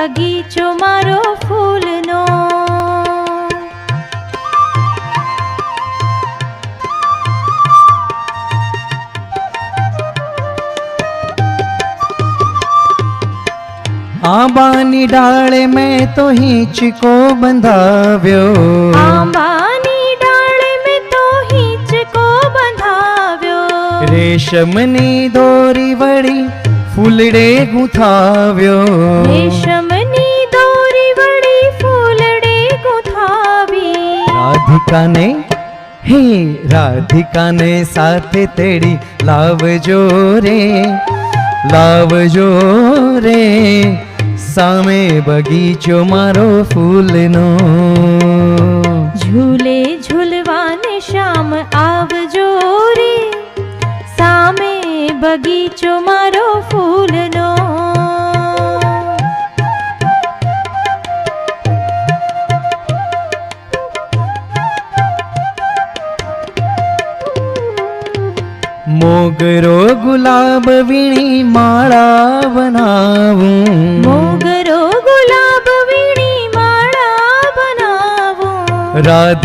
બગીચો મારો ફૂલનો. आंबानी डाले में तो हिंचको बंधाव्यो. आंबानी डाले में तो हिंचको बंधाव्यो. रेशमनी दोरी वड़ी फूलड़े गुथाव्यो. रेशमनी दोरी वड़ी फूलड़े गुथावी. राधिका ने हे राधिका ने साथे तेड़ी लावजो रे लावजो रे सामे बगीचो मारो फूलनो. झूले झूलवाने श्याम आवजो रे सामे बगीचो मारो फूलनो. मोगरो गुलाब वीणी माला बनाऊं. मोगरो गुलाब वीणी माला बनावूं. राधिका